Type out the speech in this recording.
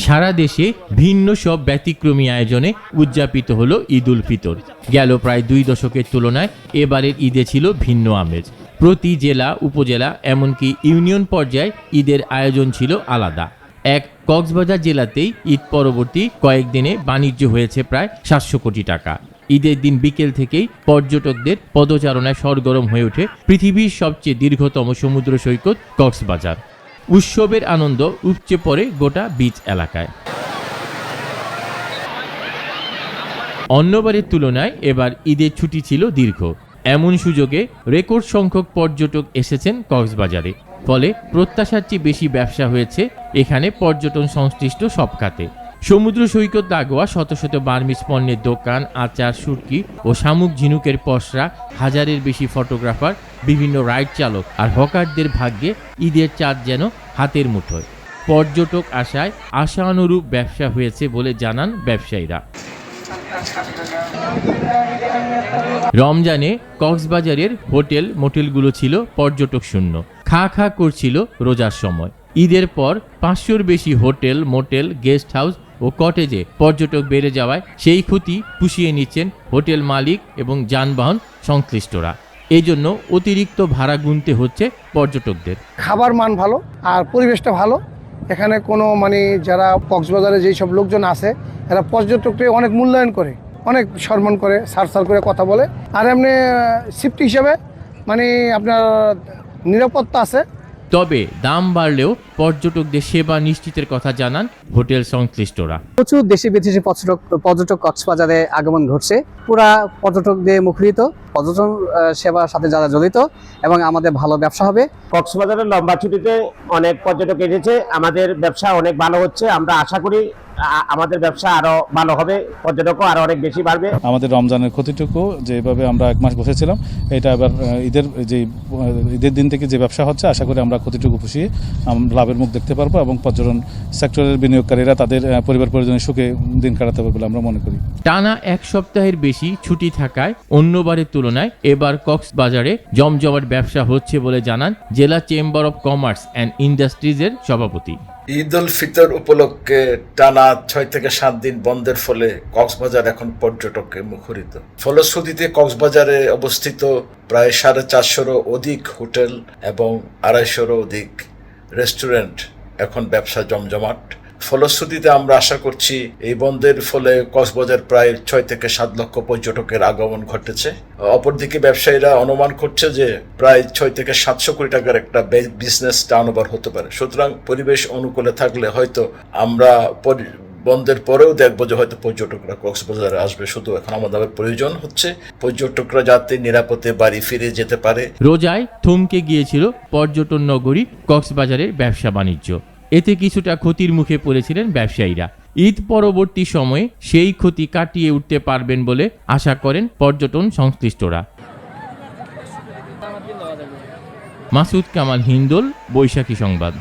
সারা দেশে ভিন্ন সব ব্যতিক্রমী আয়োজনে উদযাপিত হলো ঈদ উল ফিতর। গেল প্রায় 2 দশকের তুলনায় এবারের ঈদে ছিল ভিন্ন আমেজ। প্রতি জেলা, উপজেলা এমনকি ইউনিয়ন পর্যায়ে ঈদের আয়োজন ছিল আলাদা। এক কক্সবাজার জেলাতেই ঈদ পরবর্তী কয়েকদিনে বাণিজ্য হয়েছে প্রায় 700 কোটি টাকা। ঈদের দিন বিকেল থেকেই পর্যটকদের পদচারণায় সরগরম হয়ে ওঠে পৃথিবীর সবচেয়ে দীর্ঘতম সমুদ্র সৈকত কক্সবাজার। উৎসবের আনন্দ উপচে পড়ে গোটা বিচ এলাকায়। অন্যবারের তুলনায় এবার ঈদের ছুটি ছিল দীর্ঘ। এমন সুযোগে রেকর্ড সংখ্যক পর্যটক এসেছেন কক্সবাজারে। ফলে প্রত্যাশার চেয়ে বেশি ব্যবসা হয়েছে এখানে পর্যটন সংশ্লিষ্ট সব খাতে। সমুদ্র সৈকত লাগোয়া শত শত বার্মিজ পণ্যের দোকান, আচার, শুটকি ও শামুক ঝিনুকের পসরা, হাজারের বেশি ফটোগ্রাফার, বিভিন্ন রাইড চালক আর হকারদের ভাগ্যে ঈদের চাঁদ যেন হাতের মুঠোয়। পর্যটক আসায় আশানুরূপ ব্যবসা হয়েছে বলে জানান ব্যবসায়ীরা। রমজানে কক্সবাজারের হোটেল মোটেলগুলো ছিল পর্যটক শূন্য, খা খা করছিল রোজার সময়। ঈদের পর 500-র বেশি হোটেল, মোটেল, গেস্ট হাউস ও কটেজে পর্যটক বেড়ে যাওয়ায় সেই ক্ষতি পুষিয়ে নিচ্ছেন হোটেল মালিক এবং যানবাহন সংশ্লিষ্টরা। এই জন্য অতিরিক্ত ভাড়া গুনতে হচ্ছে পর্যটকদের। খাবার মান ভালো আর পরিবেশটা ভালো। এখানে কোনো যারা কক্সবাজারে যেই সব লোকজন আছে এরা পর্যটককে অনেক মূল্যায়ন করে, অনেক সম্মান করে, সার করে কথা বলে। আর এমনি সেফটি হিসাবে আপনার নিরাপত্তা আছে। তবে দাম বাড়লেও পর্যটকদের সেবা নিশ্চিতের কথা জানান হোটেল সংশ্লিষ্টরা। প্রচুর দেশি বিদেশি পর্যটক কক্সবাজারে আগমন ঘটছে। পুরা পর্যটকদের মুখরিত, পর্যটন সেবার সাথে যারা জড়িত, এবং আমাদের ভালো ব্যবসা হবে। কক্সবাজারের লম্বা ছুটিতে অনেক পর্যটক এসেছে, আমাদের ব্যবসা অনেক ভালো হচ্ছে। আমরা আশা করি আমাদের ব্যবসা আরো ভালো হবে, পর্যটকও আরো অনেক বেশি বাড়বে। আমাদের রমজানের ক্ষতিটুকু যেভাবে আমরা 1 মাস বসেছিলাম, এটা এবার ঈদের দিন থেকে যে ব্যবসা হচ্ছে, আশা করি আমরা ক্ষতিটুকু পুষিয়ে লাভের মুখ দেখতে পারবো এবং পর্যটন সেক্টরের বিনিয়োগকারীরা তাদের পরিবার পরিজনের সুখে দিন কাটাতে পারবে বলে আমরা মনে করি। টানা 1 সপ্তাহের বেশি ছুটি থাকায় অন্যবারের তুলনায় এবার কক্সবাজারে জমজমাট ব্যবসা হচ্ছে বলে জানান জেলা চেম্বার অব কমার্স অ্যান্ড ইন্ডাস্ট্রিজের সভাপতি। ঈদ উল ফিতর উপলক্ষে টানা 6 থেকে 7 দিন বন্ধের ফলে কক্সবাজার এখন পর্যটকে মুখরিত। ফলশ্রুতিতে কক্সবাজারে অবস্থিত প্রায় 450-রও অধিক হোটেল এবং 250-রও অধিক রেস্টুরেন্ট এখন ব্যবসা জমজমাট। ফলশ্রুতিতে আমরা আশা করছি এই বন্ধের ফলে কক্সবাজার প্রায় 6 থেকে 7 লক্ষ পর্যটকের আগমন ঘটেছে। অপরদিকে ব্যবসায়ীরা অনুমান করছে যে প্রায় 6 থেকে 700 কোটি টাকার একটা বিজনেস টার্নওভার হতে পারে। সুতরাং পরিবেশ অনুকূলে থাকলে হয়তো আমরা বন্ধের পরেও দেখবো যে হয়তো পর্যটকরা কক্সবাজারে আসবে। শুধু এখন আমাদের প্রয়োজন হচ্ছে পর্যটকরা যাতে নিরাপদে বাড়ি ফিরে যেতে পারে। রোজায় থমকে গিয়েছিল পর্যটন নগরী কক্সবাজারের ব্যবসা বাণিজ্য। এতে কিছুটা ক্ষতির মুখে পড়েছিলেন ব্যবসায়ীরা। ঈদ পরবর্তী সময়ে সেই ক্ষতি কাটিয়ে উঠতে পারবেন বলে আশা করেন পর্যটন সংশ্লিষ্টরা। মাসুদ কামাল হিন্দোল, বৈশাখী সংবাদ।